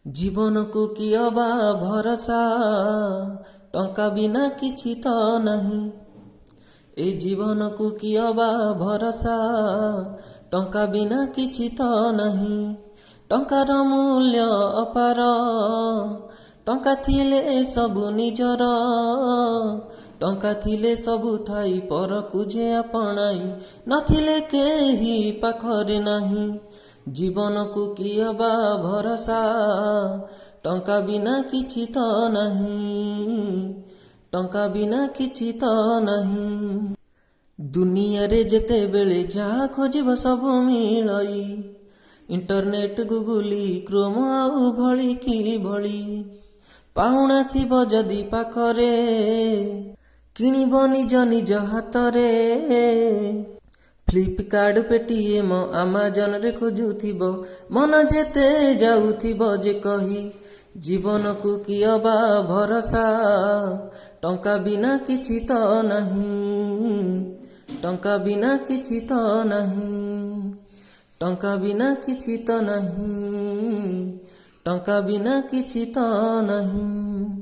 जीवन को किया बा भरोसा टंका बिना किछि तो नहीं। ए जीवन को किया बा भरोसा टंका बिना किछि तो नहीं। टंकार मूल्य अपार टंका थिले सबु निजर। टंका थिले सबु थाई पर कुजे आपणाई नथिले केही पाखरे नहीं। जीवन को किया बा भरोसा टंका बिना किछि तो नहीं। टंका बिना किछि तो नहीं। दुनिया रे जेते बेले जहा खोजिब सबु मिलई। इंटरनेट गुगुली क्रोम आउ भली कि भली पाहुणा थिब जदि पाखरे किणिब निज निज हातरे। फ्लिपकार्ट पेटीएम अमेजन रे खोजुथिब मन जेते जाउथिब जे कही। जीवन को किया बा भरोसा टंका बिना किछि तो नहीं। टंका बिना किछि तो नहीं। टंका बिना किछि तो नहीं। टंका बिना किछि तो नहीं।